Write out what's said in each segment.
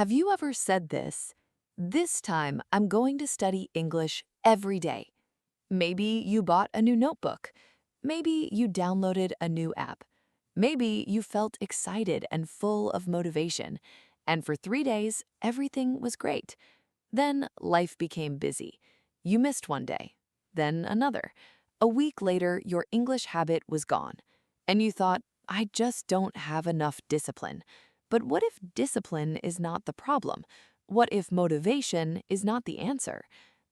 Have you ever said this? This time, I'm going to study English every day. Maybe you bought a new notebook. Maybe you downloaded a new app. Maybe you felt excited and full of motivation. And for 3 days, everything was great. Then life became busy. You missed one day, then another. A week later, your English habit was gone. And you thought, I just don't have enough discipline. But what if discipline is not the problem? What if motivation is not the answer?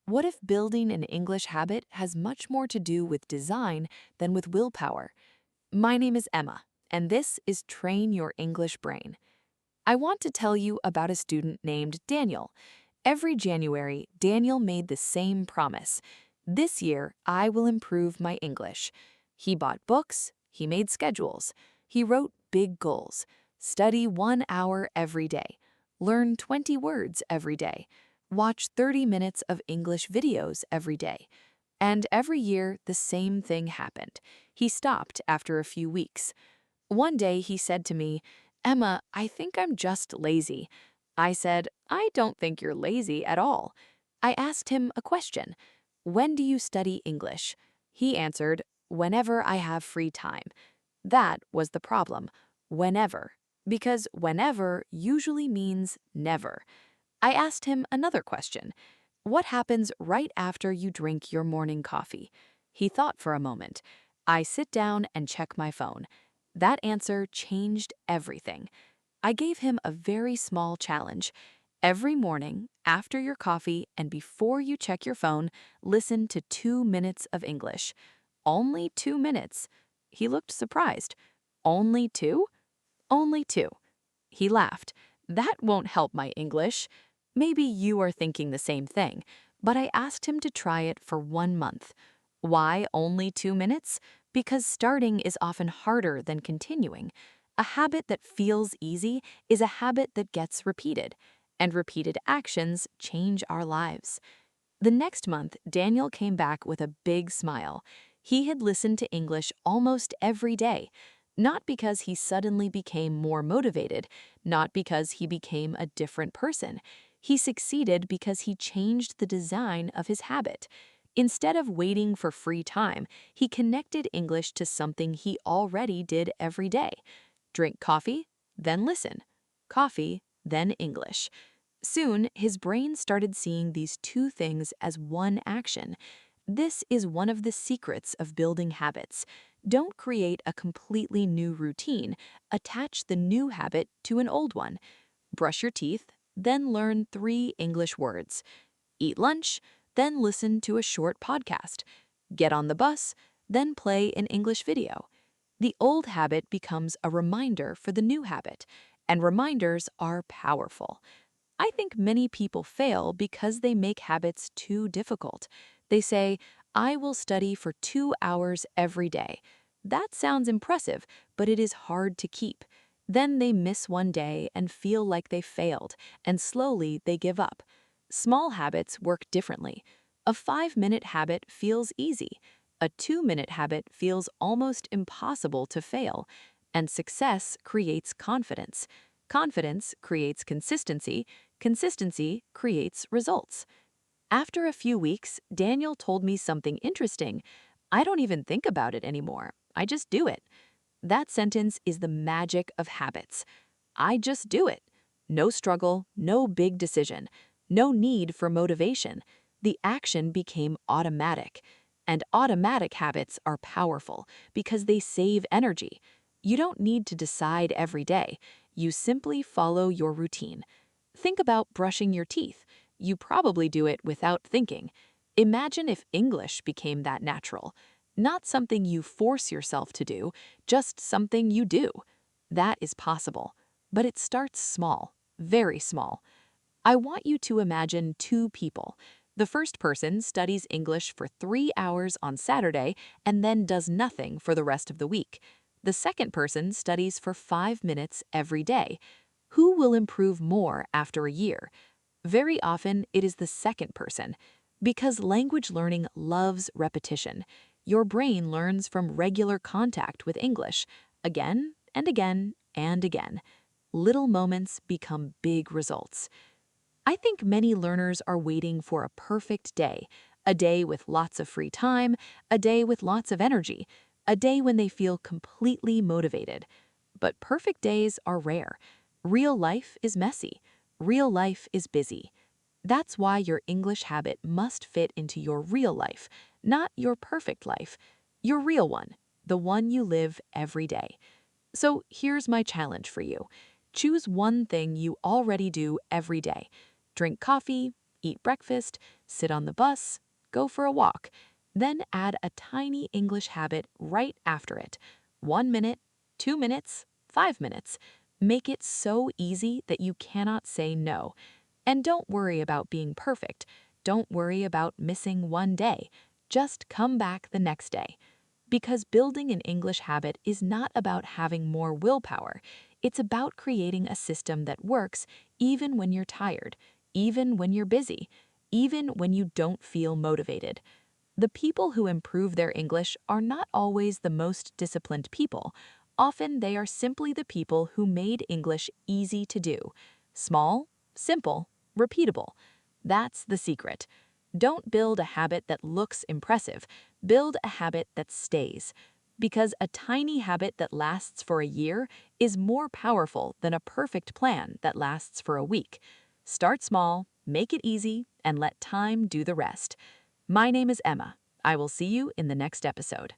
What if building an English habit has much more to do with design than with willpower? My name is Emma, and this is Train Your English Brain. I want to tell you about a student named Daniel. Every January, Daniel made the same promise. This year, I will improve my English. He bought books, he made schedules, he wrote big goals. Study 1 hour every day, learn 20 words every day, watch 30 minutes of English videos every day. And every year, the same thing happened. He stopped after a few weeks. One day he said to me, Emma, I think I'm just lazy. I said, I don't think you're lazy at all. I asked him a question. When do you study English? He answered, whenever I have free time. That was the problem. Whenever. Because whenever usually means never. I asked him another question. What happens right after you drink your morning coffee? He thought for a moment. I sit down and check my phone. That answer changed everything. I gave him a very small challenge. Every morning, after your coffee and before you check your phone, listen to 2 minutes of English. Only 2 minutes. He looked surprised. Only two? Only two. He laughed. That won't help my English. Maybe you are thinking the same thing, but I asked him to try it for 1 month. Why only 2 minutes? Because starting is often harder than continuing. A habit that feels easy is a habit that gets repeated, and repeated actions change our lives. The next month, Daniel came back with a big smile. He had listened to English almost every day, not because he suddenly became more motivated, not because he became a different person. He succeeded because he changed the design of his habit. Instead of waiting for free time, he connected English to something he already did every day. Drink coffee, then listen. Coffee, then English. Soon, his brain started seeing these two things as one action. This is one of the secrets of building habits. Don't create a completely new routine. Attach the new habit to an old one. Brush your teeth, then learn 3 English words. Eat lunch, then listen to a short podcast. Get on the bus, then play an English video. The old habit becomes a reminder for the new habit, and reminders are powerful. I think many people fail because they make habits too difficult. They say, I will study for 2 hours every day. That sounds impressive, but it is hard to keep. Then they miss one day and feel like they failed, and slowly they give up. Small habits work differently. A 5-minute habit feels easy. A 2-minute habit feels almost impossible to fail. And success creates confidence. Confidence creates consistency. Consistency creates results. After a few weeks, Daniel told me something interesting. I don't even think about it anymore. I just do it. That sentence is the magic of habits. I just do it. No struggle, no big decision, no need for motivation. The action became automatic. And automatic habits are powerful because they save energy. You don't need to decide every day. You simply follow your routine. Think about brushing your teeth. You probably do it without thinking. Imagine if English became that natural. Not something you force yourself to do, just something you do. That is possible. But it starts small, very small. I want you to imagine 2 people. The first person studies English for 3 hours on Saturday and then does nothing for the rest of the week. The second person studies for 5 minutes every day. Who will improve more after a year? Very often, it is the second person. Because language learning loves repetition. Your brain learns from regular contact with English, again and again and again. Little moments become big results. I think many learners are waiting for a perfect day, a day with lots of free time, a day with lots of energy, a day when they feel completely motivated. But perfect days are rare. Real life is messy. Real life is busy. That's why your English habit must fit into your real life, not your perfect life, your real one, the one you live every day. So here's my challenge for you. Choose one thing you already do every day. Drink coffee, eat breakfast, sit on the bus, go for a walk. Then add a tiny English habit right after it. 1 minute, 2 minutes, 5 minutes. Make it so easy that you cannot say no. And don't worry about being perfect. Don't worry about missing one day. Just come back the next day. Because building an English habit is not about having more willpower. It's about creating a system that works even when you're tired, even when you're busy, even when you don't feel motivated. The people who improve their English are not always the most disciplined people. Often they are simply the people who made English easy to do. Small, simple, repeatable. That's the secret. Don't build a habit that looks impressive. Build a habit that stays. Because a tiny habit that lasts for a year is more powerful than a perfect plan that lasts for a week. Start small, make it easy, and let time do the rest. My name is Emma. I will see you in the next episode.